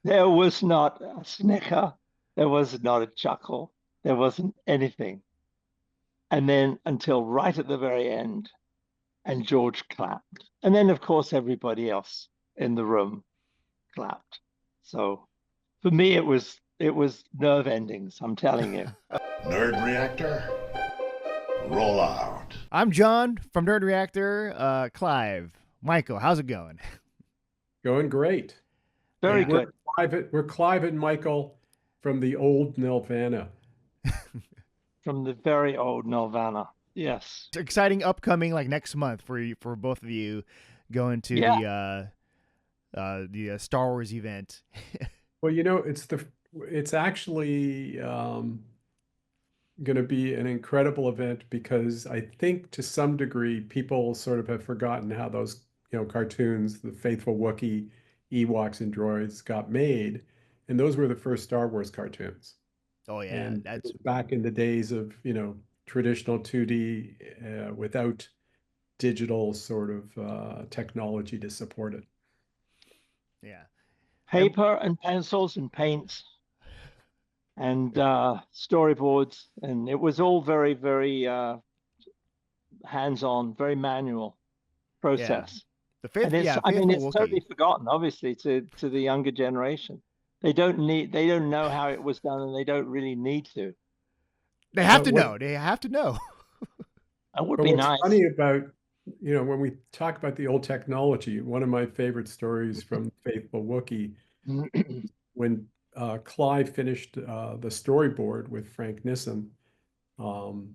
There was not a snicker. There was not a chuckle. There wasn't anything. And then until right at the very end, and George clapped. And then, of course, everybody else in the room clapped. So for me, it was nerve endings. I'm telling you. Nerd Reactor, roll out. I'm John from Nerd Reactor. Clive, Michael, how's it going? Going great. Very And good. We're Clive and Michael from the old Nelvana. From the very old Nelvana. Yes. Exciting upcoming like next month for both of you going to Yeah. the Star Wars event. Well, it's actually going to be an incredible event because I think to some degree people sort of have forgotten how those cartoons, the Faithful Wookiee, Ewoks, and droids got made, and those were the first Star Wars cartoons. Oh yeah, And it that's was back in the days of traditional 2D without digital sort of technology to support it. yeah. And Paper and pencils and paints and storyboards. And it was all very, very hands-on, very manual yeah, process. the And I mean, Faithful it's totally Wookiee. forgotten, obviously, to the younger generation. They don't know how it was done, and they don't really need to. They have But to what know. They have to know. It would but be what's nice. funny about when we talk about the old technology, one of my favorite stories from Faithful Wookiee, when Clive finished the storyboard with Frank Nissen, um,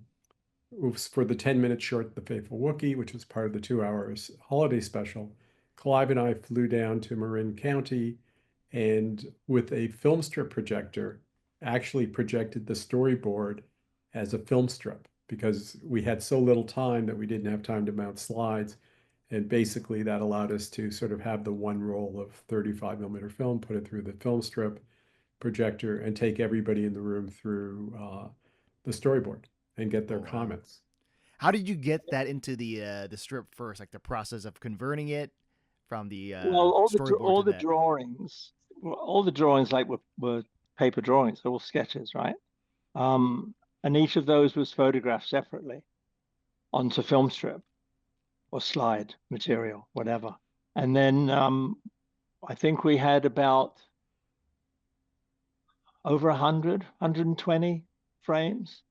it was for the 10-minute short, The Faithful Wookiee, which was part of the 2 hours holiday special. Clive and I flew down to Marin County and with a film strip projector, actually projected the storyboard as a film strip because we had so little time that we didn't have time to mount slides. And basically that allowed us to sort of have the one roll of 35 millimeter film, put it through the film strip projector and take everybody in the room through the storyboard and get Oh their wow. comments. How did you get that into the strip first? Like the process of converting it from the Well, storyboard to that. all the drawings like were paper drawings, they're all sketches, right? Um, and each of those was photographed separately onto film strip or slide material, whatever. And then I think we had about over 120 frames.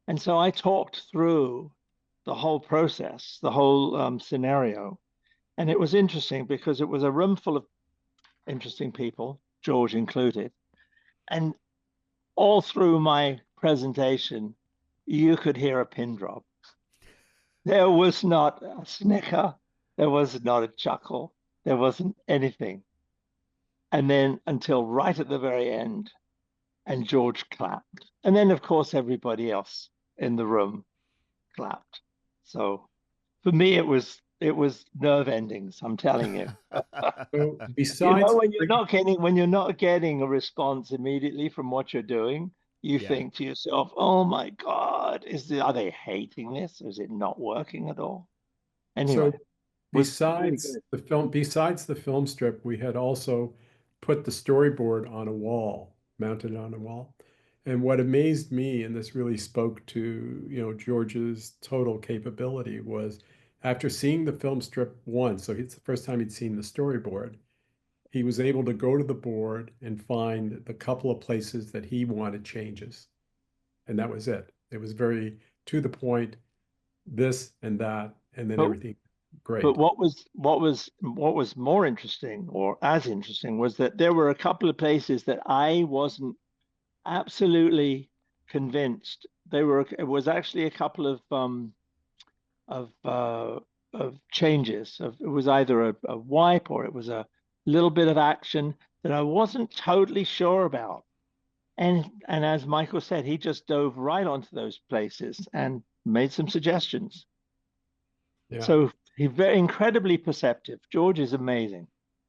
And so I talked through the whole process, the whole scenario. And it was interesting because it was a room full of interesting people, George included. And all through my presentation, you could hear a pin drop. There was not a snicker. There was not a chuckle. There wasn't anything. And then until right at the very end, and George clapped. And then, of course, everybody else in the room clapped. So for me, it was nerve endings. I'm telling you. So You know, besides, when you're not getting a response immediately from what you're doing, you Yeah. think to yourself, "Oh my God, are they hating this? Or is it not working at all?" Anyway, so it was really besides good. besides the film strip, we had also put the storyboard on a wall, mounted on a wall. And what amazed me, and this really spoke to, George's total capability, was after seeing the film strip once, so it's the first time he'd seen the storyboard, he was able to go to the board and find the couple of places that he wanted changes. And that was it. It was very to the point, this and that, and then But everything but great. what was more interesting, or as interesting, was that there were a couple of places that I wasn't absolutely convinced. It was actually a couple of uh, of changes. It was either a wipe or it was a little bit of action that I wasn't totally sure about. And as Michael said, he just dove right onto those places and made some suggestions. Yeah. So he's very incredibly perceptive. George is amazing,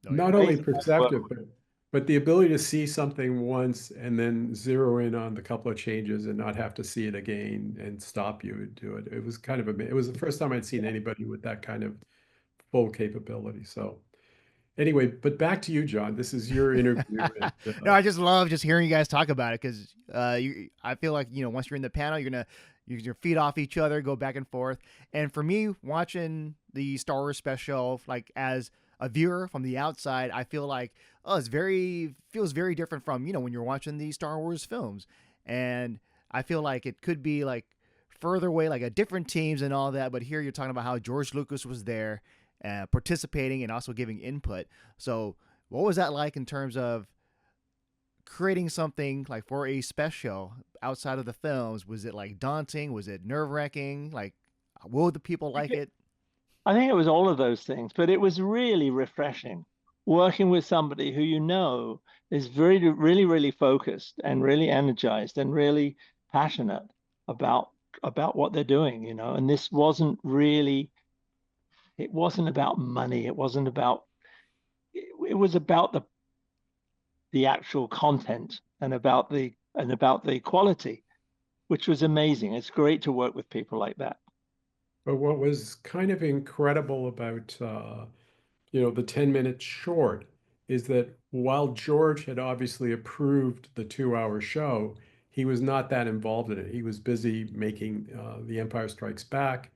Oh Not yeah. only amazing guy to work perceptive, with. but the ability to see something once and then zero in on the couple of changes and not have to see it again and stop you and do it. It was it was the first time I'd seen Yeah. anybody with that kind of full capability. So Anyway, but back to you, John. This is your interview. And, No, I just love just hearing you guys talk about it because I feel like once you're in the panel, you're gonna use your feet off each other, go back and forth. And for me, watching the Star Wars special, like as a viewer from the outside, I feel like feels very different from when you're watching the Star Wars films, and I feel like it could be like further away, like a different teams and all that. But here you're talking about how George Lucas was there, participating and also giving input. So what was that like in terms of creating something like for a special outside of the films? Was it like daunting? Was it nerve wracking? Like, will the people like it? I think it was all of those things, but it was really refreshing working with somebody who is really focused and really energized and really passionate about what they're doing, And this it wasn't about money. It was about the actual content and about the quality, which was amazing. It's great to work with people like that. but what was kind of incredible about the 10-minute short is that while George had obviously approved the 2-hour show, he was not that involved in it. He was busy making The Empire Strikes Back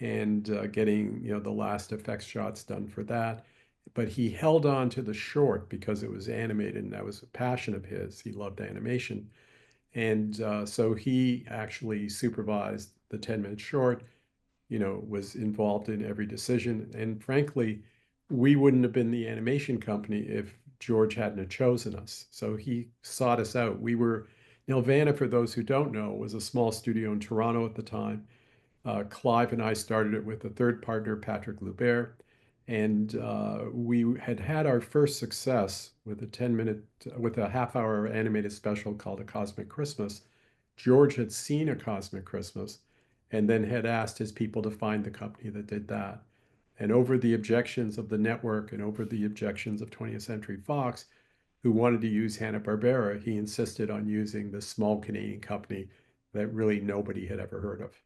and getting the last effects shots done for that. But he held on to the short because it was animated, and that was a passion of his. He loved animation. And so he actually supervised the 10-minute short, was involved in every decision. And frankly, we wouldn't have been the animation company if George hadn't have chosen us. So he sought us out. Nelvana, for those who don't know, was a small studio in Toronto at the time. Clive and I started it with a third partner, Patrick Loubert, and we had our first success with with a half-hour animated special called A Cosmic Christmas. George had seen A Cosmic Christmas and then had asked his people to find the company that did that. And over the objections of the network and over the objections of 20th Century Fox, who wanted to use Hanna-Barbera, he insisted on using this small Canadian company that really nobody had ever heard of.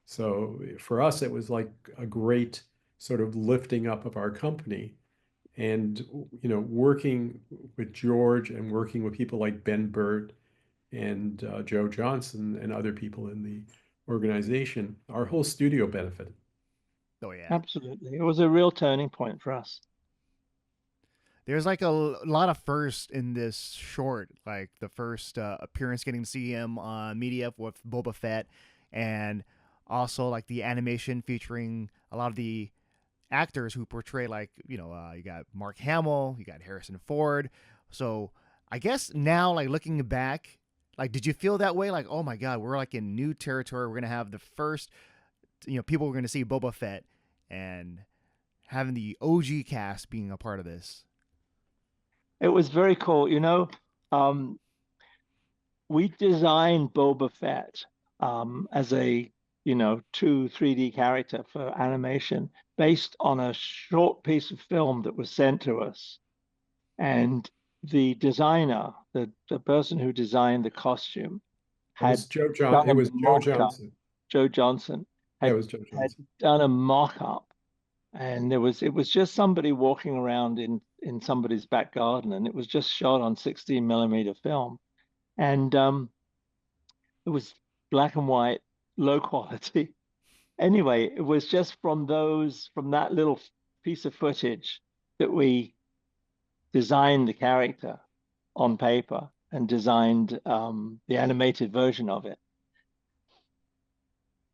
So for us, it was like a great sort of lifting up of our company. And, working with George and working with people like Ben Burt and Joe Johnson and other people in the organization, our whole studio benefited. Oh yeah. Absolutely. It was a real turning point for us. There's like a lot of firsts in this short, like the first appearance getting to see him on media with Boba Fett, and also like the animation featuring a lot of the actors who portray like you got Mark Hamill, you got Harrison Ford. So I guess now, like looking back, like did you feel that way? Like, oh my God, we're like in new territory. We're gonna have the first, people we're gonna see Boba Fett, and having the OG cast being a part of this. It was very cool. Um, we designed Boba Fett as a 3D character for animation based on a short piece of film that was sent to us. And the designer, the person who designed the costume, It was had Joe John. done It a was Joe mock-up. Johnson. Joe Johnson Yeah, it had was Joe had Johnson. done a mock-up, and it was just somebody walking around in somebody's back garden, and it was just shot on 16 millimeter film, and it was black and white, low quality. Anyway, it was just from that little piece of footage that we designed the character on paper and designed the animated version of it.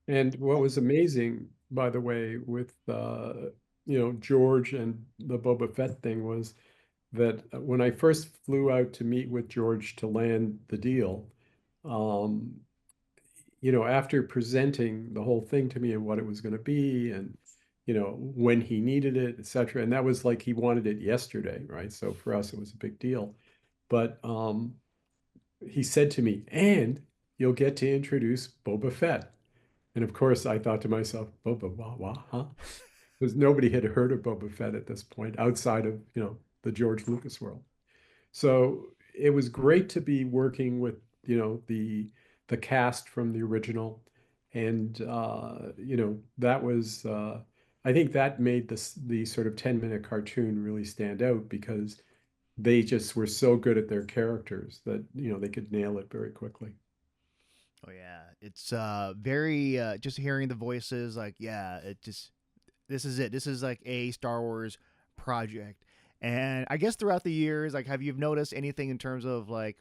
And what was amazing, by the way, with George and the Boba Fett thing was that when I first flew out to meet with George to land the deal, um, after presenting the whole thing to me and what it was going to be and when he needed it, etc. And that was like he wanted it yesterday, right? So for us, it was a big deal. But he said to me, and you'll get to introduce Boba Fett. And of course, I thought to myself, Boba, wah, huh? Because nobody had heard of Boba Fett at this point outside of, the George Lucas world. So it was great to be working with, the cast from the original. And, that was, I think that made the sort of 10-minute cartoon really stand out because they just were so good at their characters that, they could nail it very quickly. Oh yeah, it's very just hearing the voices like yeah, it just this is it. This is like a Star Wars project. And I guess throughout the years, like have you noticed anything in terms of like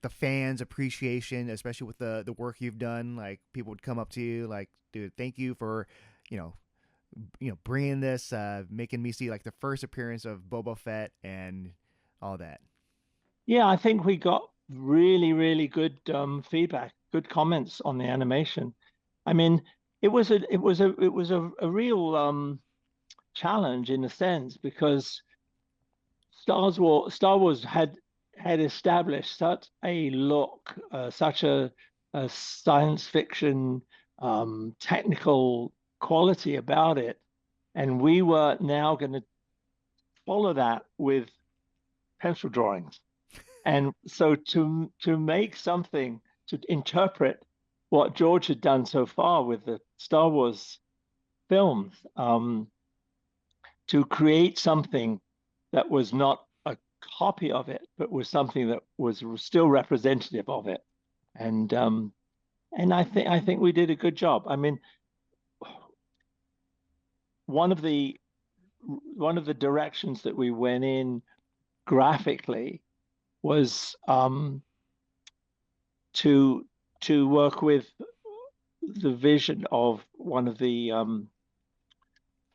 the fans appreciation, especially with the work you've done? Like people would come up to you like, dude, thank you for, you know, bringing this, making me see like the first appearance of Boba Fett and all that. Yeah, I think we got really, really good feedback, good comments on the animation. I mean, it was a real challenge in a sense because Star Wars had established such a look, such a science fiction technical quality about it, and we were now going to follow that with pencil drawings. And so to make something to interpret what George had done so far with the Star Wars films, to create something that was not a copy of it, but was something that was still representative of it. And I think we did a good job. I mean, one of the one of the directions that we went in graphically was to work with the vision of one of the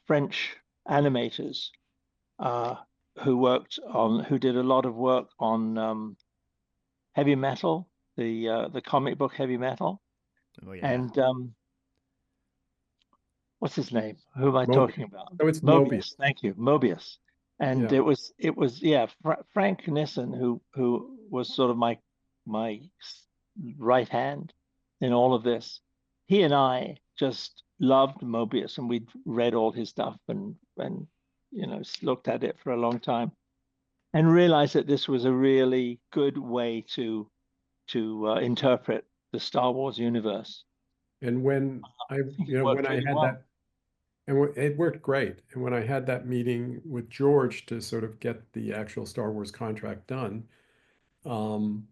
French animators uh, who did a lot of work on heavy metal, the comic book Heavy Metal, Oh yeah. and what's his name? Who am I Mobius. talking about? So it's Mobius. Mobius. Thank you, Mobius. And Yeah. it was yeah, Frank Nissen who was sort of my right hand in all of this. He and I just loved Mobius, and we'd read all his stuff and looked at it for a long time, and realized that this was a really good way to interpret the Star Wars universe. And I think it worked when I really had well. that, and it worked great. And when I had that meeting with George to sort of get the actual Star Wars contract done, um,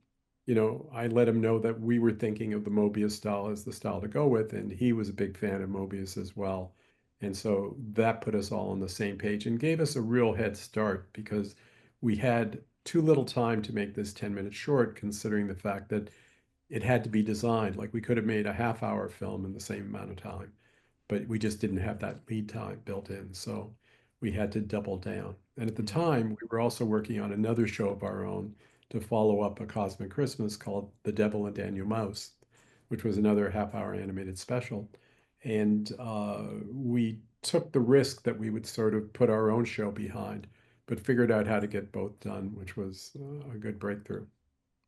I let him know that we were thinking of the Mobius style as the style to go with, and he was a big fan of Mobius as well. And so that put us all on the same page and gave us a real head start because we had too little time to make this 10-minute short, considering the fact that it had to be designed. Like we could have made a half-hour film in the same amount of time, but we just didn't have that lead time built in. So we had to double down. And at the Mhm. time, we were also working on another show of our own to follow up A Cosmic Christmas called The Devil and Daniel Mouse, which was another half-hour animated special. And we took the risk that we would sort of put our own show behind, but figured out how to get both done, which was a good breakthrough.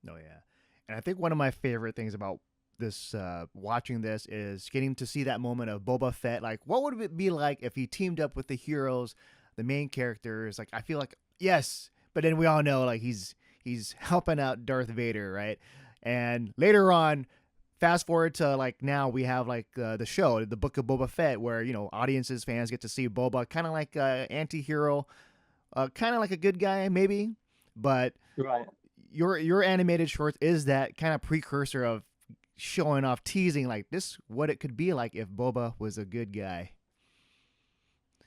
Oh yeah, and I think one of my favorite things about this watching this is getting to see that moment of Boba Fett. Like, what would it be like if he teamed up with the heroes, the main characters? Like, I feel like yes, but then we all know like he's helping out Darth Vader, right? And later on, fast forward to like now we have like the show, the Book of Boba Fett, where audiences, fans get to see Boba, kind of like a anti-hero, kind of like a good guy maybe, but Right. your animated shorts is that kind of precursor of showing off, teasing like this what it could be like if Boba was a good guy.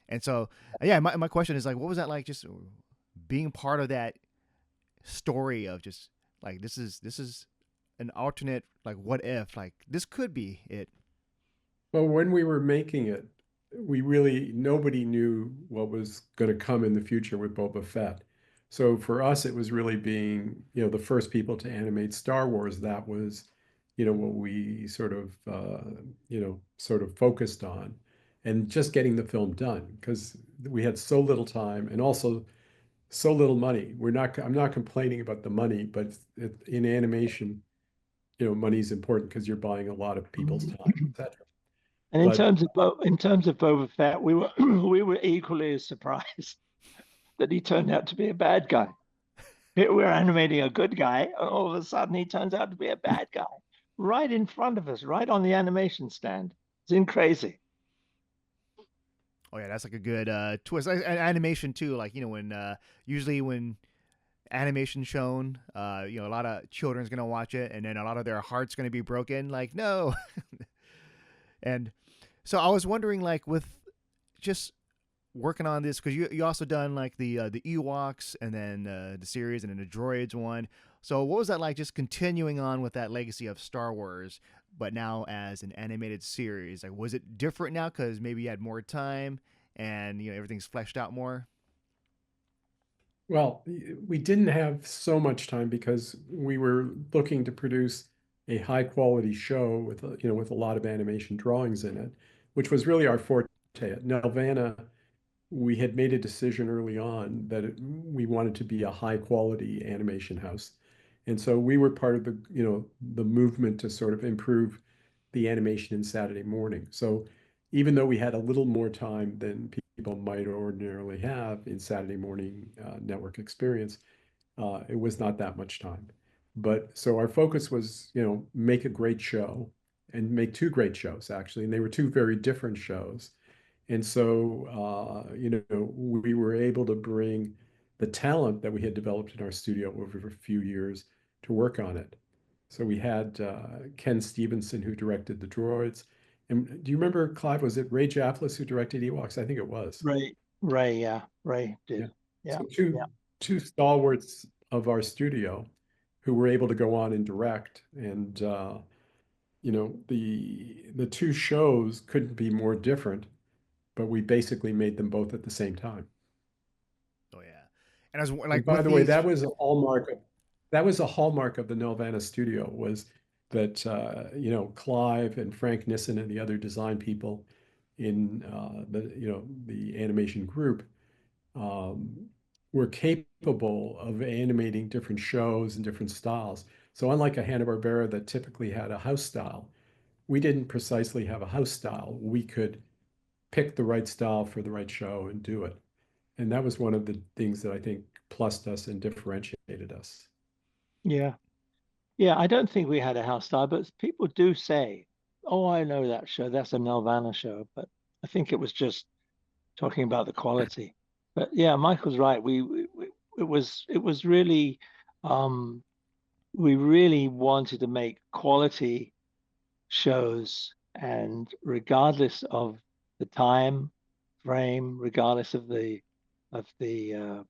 And so yeah, my question is like, what was that like, just being part of that story of just like this is an alternate, like what if, like this could be it. Well, when we were making it, nobody knew what was going to come in the future with Boba Fett. So for us, it was really being, the first people to animate Star Wars. That was, what we sort of focused on, and just getting the film done because we had so little time and also so little money. I'm not complaining about the money, but in animation, money is important because you're buying a lot of people's time, etc. And in But terms of Boba Fett, we were we were equally as surprised that he turned out to be a bad guy. We're animating a good guy, and all of a sudden he turns out to be a bad guy right in front of us, right on the animation stand. It's in crazy. Oh yeah, that's like a good twist. Animation too, like when usually when animation shown, a lot of children's gonna watch it, and then a lot of their hearts gonna be broken. Like no, and so I was wondering, like with just working on this because you also done like the Ewoks and then the series and then the droids one. So what was that like just continuing on with that legacy of Star Wars, but now as an animated series? Like was it different now because maybe you had more time and everything's fleshed out more? Well, we didn't have so much time because we were looking to produce a high quality show with with a lot of animation drawings in it, which was really our forte. At Nelvana, we had made a decision early on that we wanted to be a high quality animation house. And so we were part of the movement to sort of improve the animation in Saturday morning. So even though we had a little more time than people might ordinarily have in Saturday morning network experience, it was not that much time. But so our focus was, make a great show and make two great shows actually. And they were two very different shows. And so, we were able to bring the talent that we had developed in our studio over a few years to work on it. So we had Ken Stevenson, who directed the droids. And do you remember, Clive, was it Ray Jaflis who directed Ewoks? I think it was. Ray, yeah, Ray Yeah. did. Yeah, So yeah, two stalwarts of our studio who were able to go on and direct. And the two shows couldn't be more different, but we basically made them both at the same time. Oh yeah, and I was And like by with the way, these. that was a hallmark of the Nelvana studio was that Clive and Frank Nissen and the other design people in the animation group um, were capable of animating different shows and different styles. So unlike a Hanna-Barbera that typically had a house style, we didn't precisely have a house style. We could pick the right style for the right show and do it. And that was one of the things that I think plussed us and differentiated us. yeah, yeah. I don't think we had a house style, but people do say, "Oh, I know that show. That's a Nelvana show." But I think it was just talking about the quality. But yeah, Michael's right. It was really um, we really wanted to make quality shows, and regardless of the time frame, regardless of the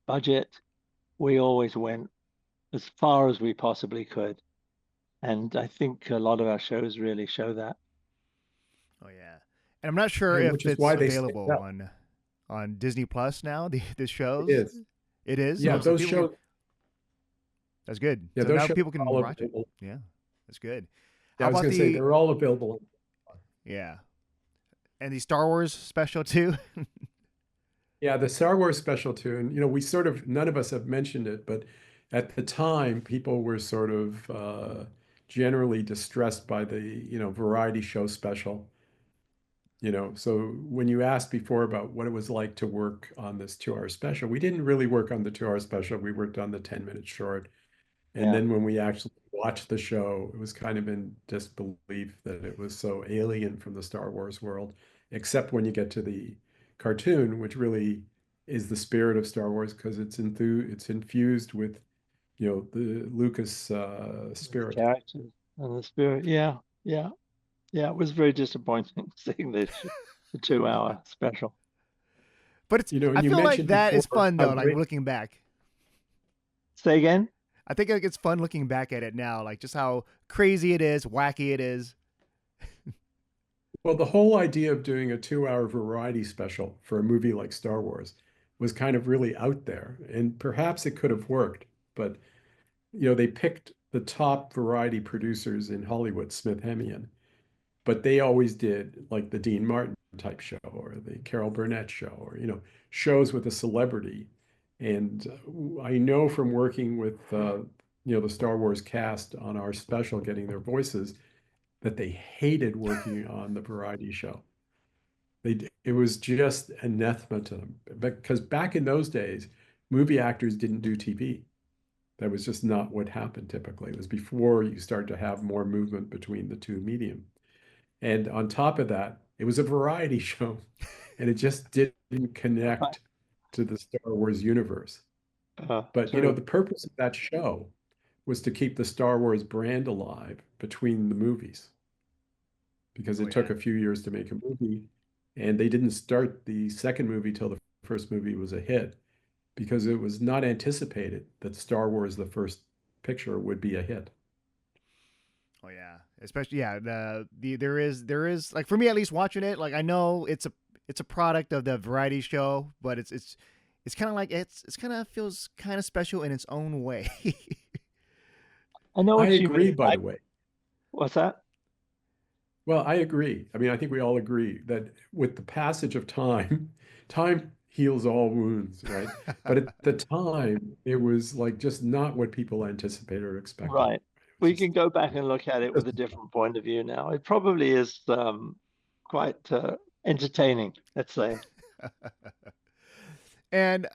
budget, we always went as far as we possibly could. And I think a lot of our shows really show that. Oh yeah, and I'm not sure And if which is it's why they stand available up. on Disney Plus now. The It shows. is. It is. Yeah, Oh, so those people can. shows, That's good. yeah, So those now shows people are all can watch it. available. Yeah, that's good. Yeah, How I was about going to say the they're all available. yeah and the Star Wars special too? Yeah, the Star Wars special too. And, we sort of, none of us have mentioned it, but at the time, people were sort of generally distressed by the, variety show special. So when you asked before about what it was like to work on this 2 hour special, we didn't really work on the 2 hour special. We worked on the 10-minute short. And Yeah, then when we actually watched the show, it was kind of in disbelief that it was so alien from the Star Wars world, except when you get to the cartoon, which really is the spirit of Star Wars because it's infused with, the Lucas the spirit. characters and the spirit. Yeah, yeah, yeah. It was very disappointing seeing the 2 hour special. But it's. I And you feel like mentioned that is before fun how though. Like great. looking back, Say again? I think like, it's fun looking back at it now. Like just how crazy it is, wacky it is. Well, the whole idea of doing a 2 hour variety special for a movie like Star Wars was kind of really out there, and perhaps it could have worked, but they picked the top variety producers in Hollywood, Smith Hemian, but they always did like the Dean Martin type show or the Carol Burnett show or, shows with a celebrity. And I know from working with, the Star Wars cast on our special, getting their voices, that they hated working on the variety show. It was just anathema to them because back in those days, movie actors didn't do TV. That was just not what happened typically. It was before you start to have more movement between the two medium. And on top of that, it was a variety show. and it just didn't Right. connect to the Star Wars universe. But True. the purpose of that show was to keep the Star Wars brand alive between the movies because Oh it took yeah. a few years to make a movie, and they didn't start the second movie till the first movie was a hit because it was not anticipated that Star Wars, the first picture, would be a hit. Oh yeah. Especially yeah, there is like for me at least watching it, like I know it's a product of the variety show, but it's kind of like it's kind of feels kind of special in its own way. I know I what you agree, mean. by the way. What's that? Well, I agree. I mean, I think we all agree that with the passage of time, time heals all wounds, right? But at the time, it was like just not what people anticipated or expected. Right. It was We can go back and look at it with a just different point of view now. It probably is quite entertaining, let's say. And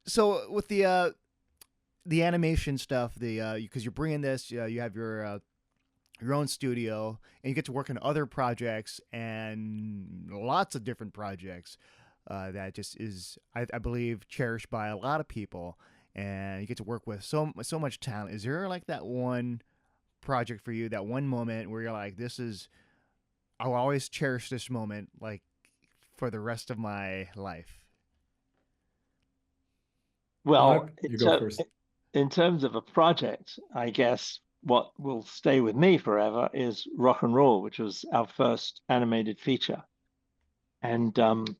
so with the animation stuff, the because you're bringing this, you have your own studio, and you get to work on other projects and lots of different projects that just is, I believe, cherished by a lot of people. And you get to work with so much talent. Is there like that one project for you, that one moment where you're like, this is, I'll always cherish this moment, like for the rest of my life? Well, Clive, you go first. in terms of a project, I guess what will stay with me forever is Rock and Roll, which was our first animated feature. And the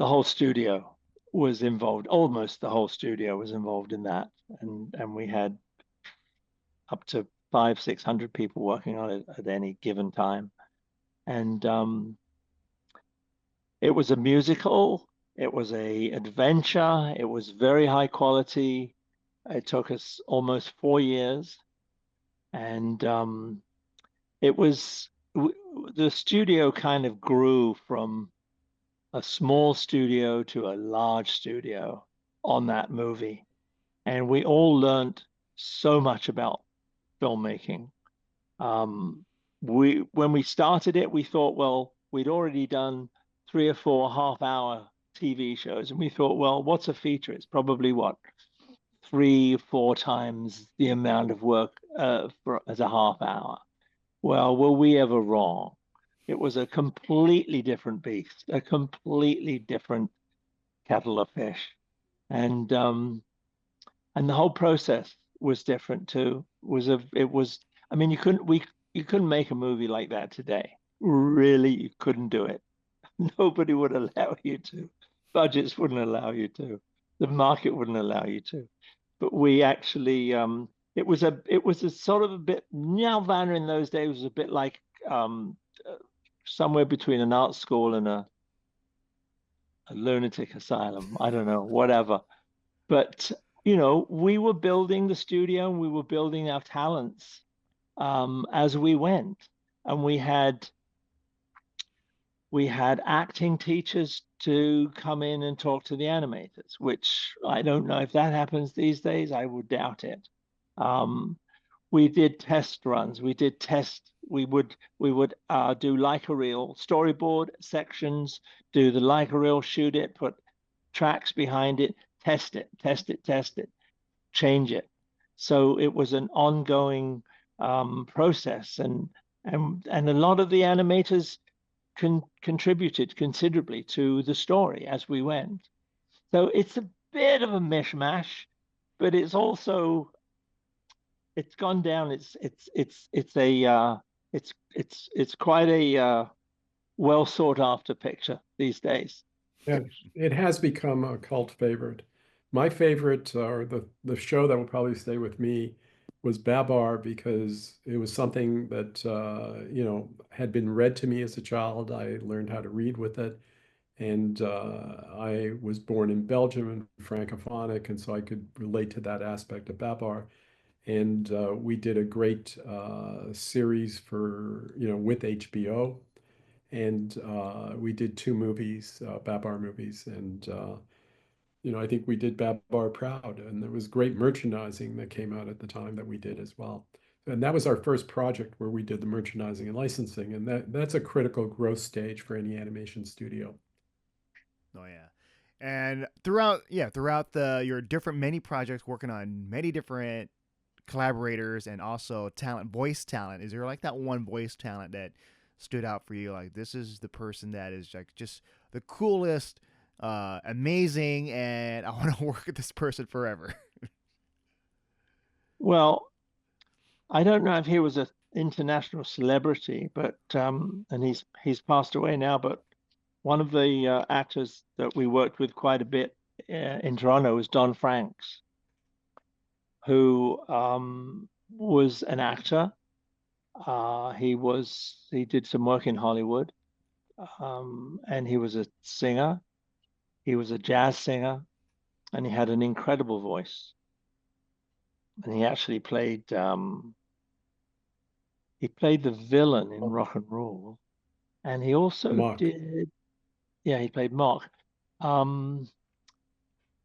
whole studio was involved, almost the whole studio was involved in that. And we had up to 500-600 people working on it at any given time. And it was a musical, it was a adventure, it was very high quality. It took us almost 4 years, and it was the studio kind of grew from a small studio to a large studio on that movie, and we all learned so much about filmmaking. We when we started it, we thought, well, we'd already done 3 or 4 half-hour TV shows, and we thought, well, what's a feature? It's probably what 3 or 4 times the amount of work as a half hour. Well, were we ever wrong? It was a completely different beast, a completely different kettle of fish, and and the whole process was different too. It was. I mean, you couldn't make a movie like that today. Really, you couldn't do it. Nobody would allow you to. Budgets wouldn't allow you to. The market wouldn't allow you to. But we actually, it was a sort of a bit. Nelvana in those days was a bit like um, uh, somewhere between an art school and a lunatic asylum. I don't know, whatever. But we were building the studio and we were building our talents as we went, and we had acting teachers to come in and talk to the animators, which I don't know if that happens these days. I would doubt it. Um, we did test runs. We did test. We would do like a reel storyboard sections, do the like a reel, shoot it, put tracks behind it, test it, test it, test it, change it. So it was an ongoing process, and a lot of the animators contributed considerably to the story as we went. So it's a bit of a mishmash, but it's gone down. It's quite a well sought after picture these days. Yeah, it has become a cult favorite. My favorite, or the show that will probably stay with me, was Babar because it was something that had been read to me as a child. I learned how to read with it, and I was born in Belgium and Francophonic, and so I could relate to that aspect of Babar. And we did a great series for with HBO, and we did 2 movies, Babar movies, and I think we did Babar proud, and there was great merchandising that came out at the time that we did as well. And that was our first project where we did the merchandising and licensing, and that's a critical growth stage for any animation studio. Oh yeah. And throughout your different many projects, working on many different collaborators and also voice talent. Is there like that one voice talent that stood out for you? Like this is the person that is like just the coolest, amazing, and I want to work with this person forever. Well, I don't know if he was an international celebrity, but and he's passed away now. But one of the actors that we worked with quite a bit in Toronto was Don Franks, who was an actor. He did some work in Hollywood, and he was a singer. He was a jazz singer, and he had an incredible voice. And he played the villain in Rock and Roll, and he also Mock. did. Yeah, he played Mark. Um,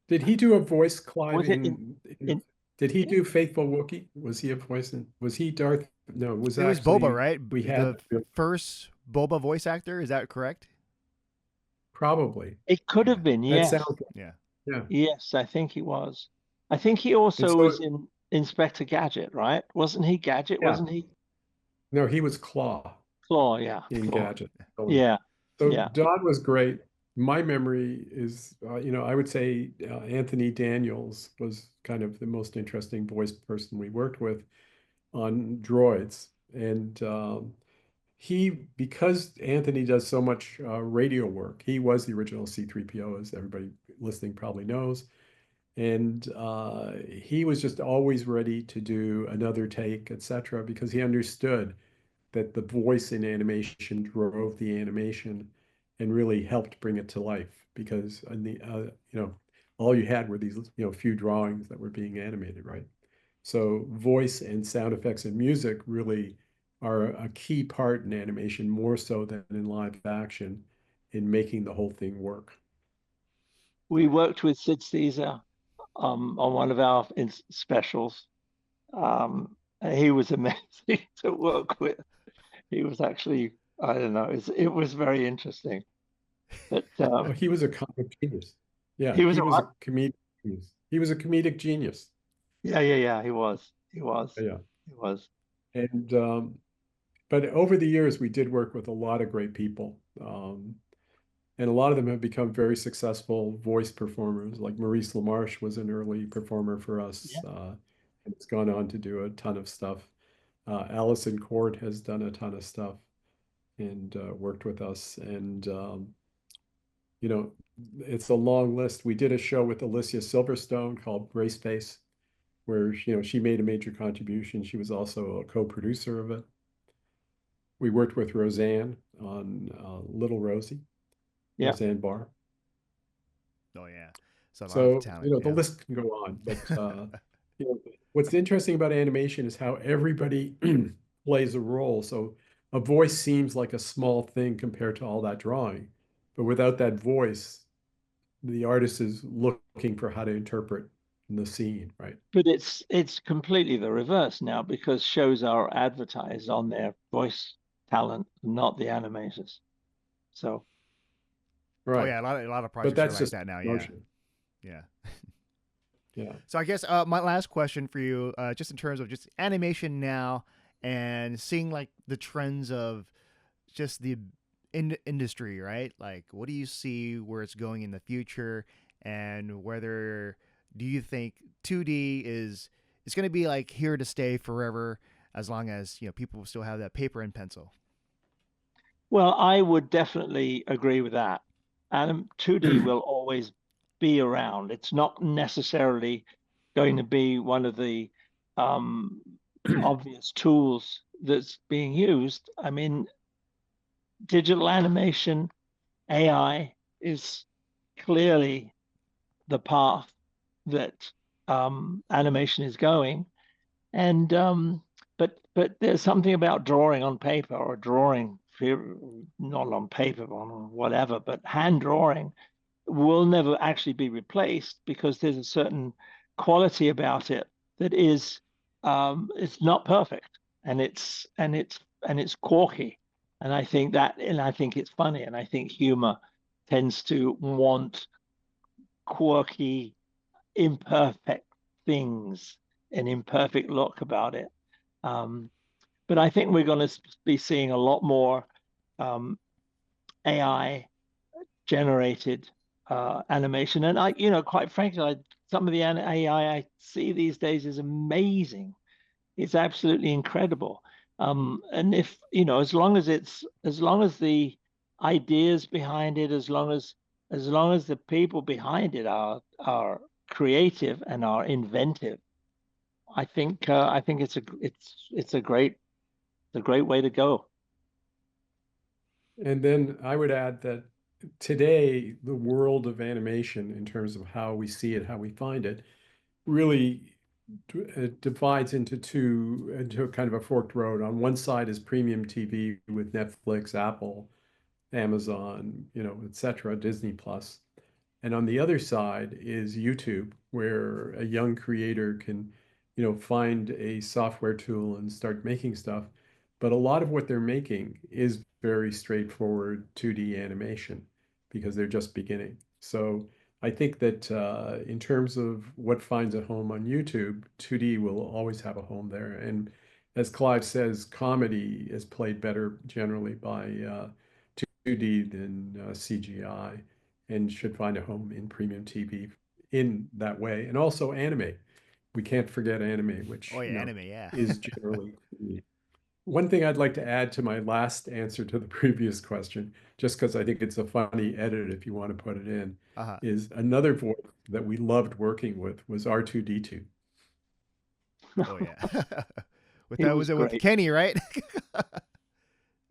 Did he do a voice, Clive, was it in did he do Faithful Wookiee? Was he a voice was he Darth? No, it was It was Boba, actually, right? we had The first Boba voice actor. Is that correct? probably. It could Yeah. have been, That yes. sounds, Yeah. yeah. Yes, I think he was. I think he And also so, was in Inspector Gadget, right? Wasn't he Gadget? yeah, Wasn't he no, he was Claw Claw? Yeah, in Claw. Gadget. So Yeah, yeah. Don was great. My memory is, I would say Anthony Daniels was kind of the most interesting voice person we worked with on droids. And because Anthony does so much radio work, he was the original C3PO, as everybody listening probably knows. And he was just always ready to do another take, etc., because he understood that the voice in animation drove the animation and really helped bring it to life. Because in all you had were these few drawings that were being animated, right? So voice and sound effects and music really are a key part in animation, more so than in live action, in making the whole thing work. We worked with Sid Caesar on one of our specials. He was amazing to work with. He was actually, I don't know, it was very interesting. But Oh, he was a comic genius. Yeah, he was he a was a what? comedic genius. He was a comedic genius. Yeah. He was. He was. Yeah. He was. And but over the years, we did work with a lot of great people. And a lot of them have become very successful voice performers. Like Maurice LaMarche was an early performer for us. Yeah. And it's gone on to do a ton of stuff. Allison Court has done a ton of stuff and worked with us. And you know, it's a long list. We did a show with Alicia Silverstone called Gray Space, where she made a major contribution. She was also a co-producer of it. We worked with Roseanne on Little Rosie, Yeah. Roseanne Barr. Oh yeah. So a lot of So, talent. the Yeah. list can go on, but what's interesting about animation is how everybody plays a role. So a voice seems like a small thing compared to all that drawing, but without that voice, the artist is looking for how to interpret the scene, right? But it's completely the reverse now because shows are advertised on their voice talent, not the animators. So Oh Right. yeah. A lot of But projects are that's like just that now. Yeah. motion. Yeah. Yeah. So I guess my last question for you, just in terms of just animation now and seeing like the trends of just the industry, right? Like, what do you see where it's going in the future, and whether do you think 2D is it's going to be like here to stay forever as long as people still have that paper and pencil? well, I would definitely agree with that. And 2D will always be around. It's not necessarily going to be one of the um, obvious tools that's being used. I mean, digital animation, AI is clearly the path that animation is going. And but there's something about drawing on paper or drawing not on paper on whatever, but hand drawing will never actually be replaced because there's a certain quality about it that is it's not perfect and it's quirky. And I think it's funny and I think humor tends to want quirky, imperfect things, an imperfect look about it. But I think we're going to be seeing a lot more AI generated animation. And quite frankly, some of the AI I see these days is amazing. It's absolutely incredible. And if, as long as the ideas behind it, as long as the people behind it are creative and are inventive, I think it's a great way to go. And then I would add that today, the world of animation, in terms of how we see it, how we find it, really divides into a kind of a forked road. On one side is premium TV with Netflix, Apple, Amazon, etc., Disney Plus. And on the other side is YouTube, where a young creator can, find a software tool and start making stuff. But a lot of what they're making is very straightforward 2D animation because they're just beginning. So I think that in terms of what finds a home on YouTube, 2D will always have a home there. And as Clive says, comedy is played better generally by 2D than CGI, and should find a home in premium TV in that way. And also anime. We can't forget anime, which anime, yeah. is generally 2D. One thing I'd like to add to my last answer to the previous question, just because I think it's a funny edit if you want to put it in, is another voice that we loved working with was R2D2. Oh yeah. With Kenny, right?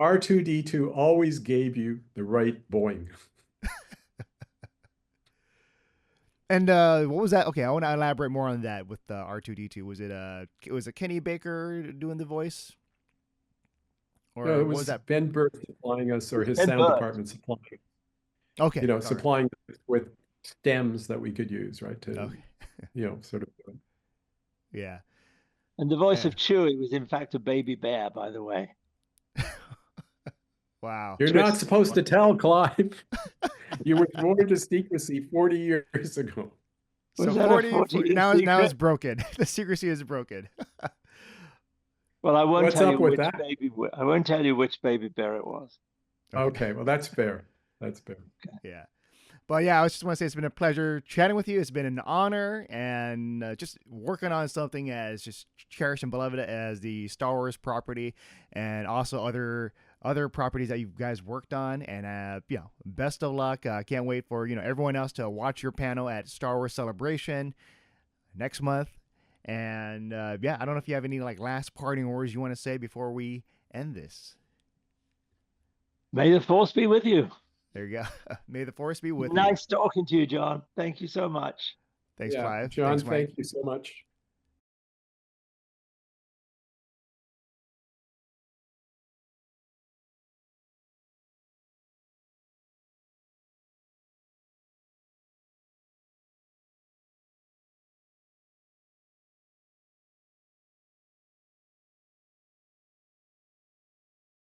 R2D2 always gave you the right boing. And what was that? Okay, I want to elaborate more on that with R2D2. Was it Kenny Baker doing the voice? Or no, it was that Ben Burtt supplying us, or his sound department supplying. Okay. Supplying us with stems that we could use, right? To, sort of. Yeah. And the voice of Chewie was in fact a baby bear, by the way. Wow. You're not supposed to tell, Clive. You were sworn to secrecy 40 years ago. So 40 now it's broken. The secrecy is broken. Well, I won't tell you which baby. I won't tell you which baby bear it was. Okay, well that's fair. That's fair. Okay. Yeah. But yeah, I just want to say it's been a pleasure chatting with you. It's been an honor, and just working on something as just cherished and beloved as the Star Wars property, and also other properties that you guys worked on. And best of luck. Can't wait for everyone else to watch your panel at Star Wars Celebration next month. And I don't know if you have any last parting words you want to say before we end this. May the Force be with you. There you go. May the Force be with you. Nice talking to you, John. Thank you so much. Thanks, Clive. John, Thanks, Mike. thank you so much.